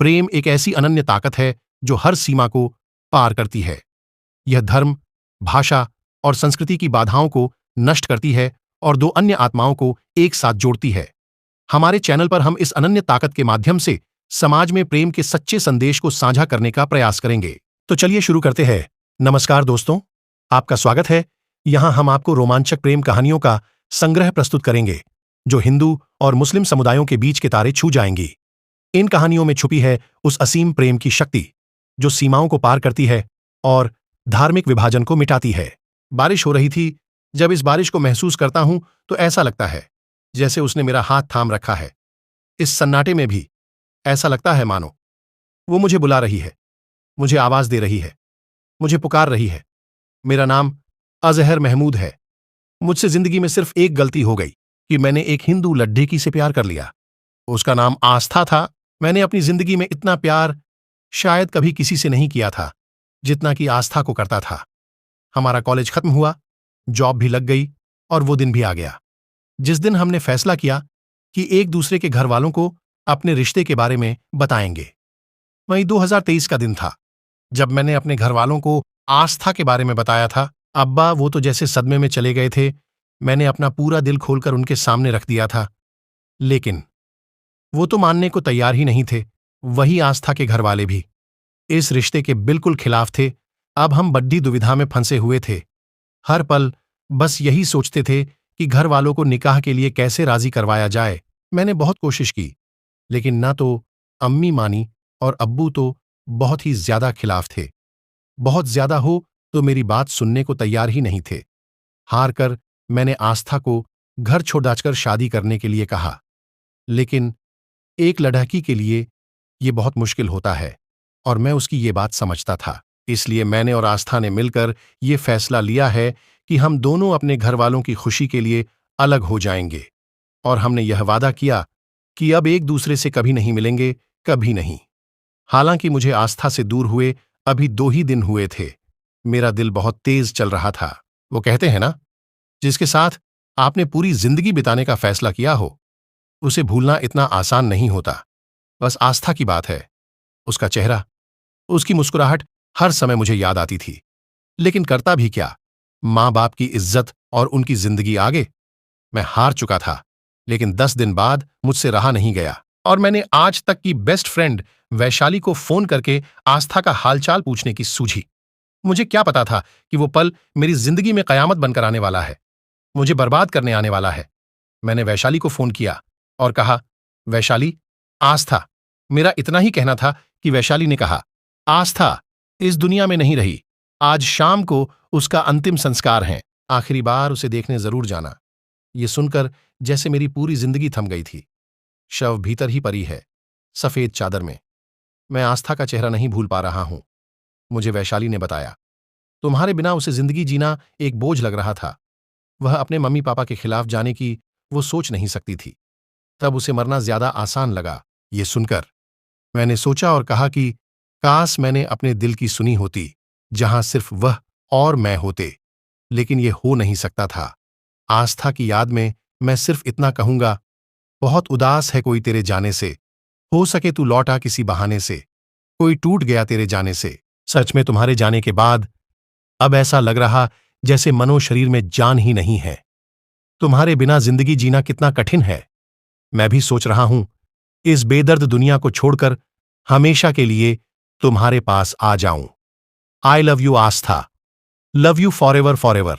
प्रेम एक ऐसी अनन्य ताकत है जो हर सीमा को पार करती है। यह धर्म, भाषा और संस्कृति की बाधाओं को नष्ट करती है और दो अन्य आत्माओं को एक साथ जोड़ती है। हमारे चैनल पर हम इस अनन्य ताकत के माध्यम से समाज में प्रेम के सच्चे संदेश को साझा करने का प्रयास करेंगे। तो चलिए शुरू करते हैं। नमस्कार दोस्तों, आपका स्वागत है। यहां हम आपको रोमांचक प्रेम कहानियों का संग्रह प्रस्तुत करेंगे जो हिंदू और मुस्लिम समुदायों के बीच के तारे छू जाएंगी। इन कहानियों में छुपी है उस असीम प्रेम की शक्ति जो सीमाओं को पार करती है और धार्मिक विभाजन को मिटाती है। बारिश हो रही थी। जब इस बारिश को महसूस करता हूं तो ऐसा लगता है जैसे उसने मेरा हाथ थाम रखा है। इस सन्नाटे में भी ऐसा लगता है मानो वो मुझे बुला रही है, मुझे आवाज दे रही है, मुझे पुकार रही है। मेरा नाम अजहर महमूद है। मुझसे जिंदगी में सिर्फ एक गलती हो गई कि मैंने एक हिंदू लड़की से प्यार कर लिया। उसका नाम आस्था था। मैंने अपनी जिंदगी में इतना प्यार शायद कभी किसी से नहीं किया था जितना कि आस्था को करता था। हमारा कॉलेज खत्म हुआ, जॉब भी लग गई और वो दिन भी आ गया जिस दिन हमने फैसला किया कि एक दूसरे के घर वालों को अपने रिश्ते के बारे में बताएंगे। वही 2023 का दिन था जब मैंने अपने घर वालों को आस्था के बारे में बताया था। अब्बा वो तो जैसे सदमे में चले गए थे। मैंने अपना पूरा दिल खोलकर उनके सामने रख दिया था, लेकिन वो तो मानने को तैयार ही नहीं थे। वही आस्था के घर वाले भी इस रिश्ते के बिल्कुल खिलाफ थे। अब हम बड्डी दुविधा में फंसे हुए थे। हर पल बस यही सोचते थे कि घर वालों को निकाह के लिए कैसे राजी करवाया जाए। मैंने बहुत कोशिश की, लेकिन ना तो अम्मी मानी और अब्बू तो बहुत ही ज्यादा खिलाफ थे। बहुत ज्यादा हो तो मेरी बात सुनने को तैयार ही नहीं थे। हार कर मैंने आस्था को घर छोड़कर शादी करने के लिए कहा, लेकिन एक लड़की के लिए ये बहुत मुश्किल होता है और मैं उसकी ये बात समझता था। इसलिए मैंने और आस्था ने मिलकर ये फैसला लिया है कि हम दोनों अपने घर वालों की खुशी के लिए अलग हो जाएंगे और हमने यह वादा किया कि अब एक दूसरे से कभी नहीं मिलेंगे, कभी नहीं। हालांकि मुझे आस्था से दूर हुए अभी 2 ही दिन हुए थे। मेरा दिल बहुत तेज चल रहा था। वो कहते हैं ना, जिसके साथ आपने पूरी जिंदगी बिताने का फैसला किया हो उसे भूलना इतना आसान नहीं होता। बस आस्था की बात है। उसका चेहरा, उसकी मुस्कुराहट हर समय मुझे याद आती थी। लेकिन करता भी क्या, माँ बाप की इज्जत और उनकी जिंदगी आगे। मैं हार चुका था, लेकिन 10 दिन बाद मुझसे रहा नहीं गया और मैंने आज तक की बेस्ट फ्रेंड वैशाली को फोन करके आस्था का हालचाल पूछने की सूझी। मुझे क्या पता था कि वो पल मेरी जिंदगी में कयामत बनकर आने वाला है, मुझे बर्बाद करने आने वाला है। मैंने वैशाली को फोन किया और कहा, वैशाली, आस्था। मेरा इतना ही कहना था कि वैशाली ने कहा, आस्था इस दुनिया में नहीं रही। आज शाम को उसका अंतिम संस्कार है। आखिरी बार उसे देखने जरूर जाना। ये सुनकर जैसे मेरी पूरी जिंदगी थम गई थी। शव भीतर ही पड़ी है, सफेद चादर में। मैं आस्था का चेहरा नहीं भूल पा रहा हूं। मुझे वैशाली ने बताया, तुम्हारे बिना उसे जिंदगी जीना एक बोझ लग रहा था। वह अपने मम्मी पापा के खिलाफ जाने की वो सोच नहीं सकती थी। तब उसे मरना ज्यादा आसान लगा। ये सुनकर मैंने सोचा और कहा कि काश मैंने अपने दिल की सुनी होती, जहां सिर्फ वह और मैं होते। लेकिन ये हो नहीं सकता था। आस्था की याद में मैं सिर्फ इतना कहूंगा, बहुत उदास है कोई तेरे जाने से। हो सके तू लौटा किसी बहाने से। कोई टूट गया तेरे जाने से। सच में तुम्हारे जाने के बाद अब ऐसा लग रहा जैसे मनो शरीर में जान ही नहीं है। तुम्हारे बिना जिंदगी जीना कितना कठिन है। मैं भी सोच रहा हूं इस बेदर्द दुनिया को छोड़कर हमेशा के लिए तुम्हारे पास आ जाऊं। I love you Aastha. Love you forever forever.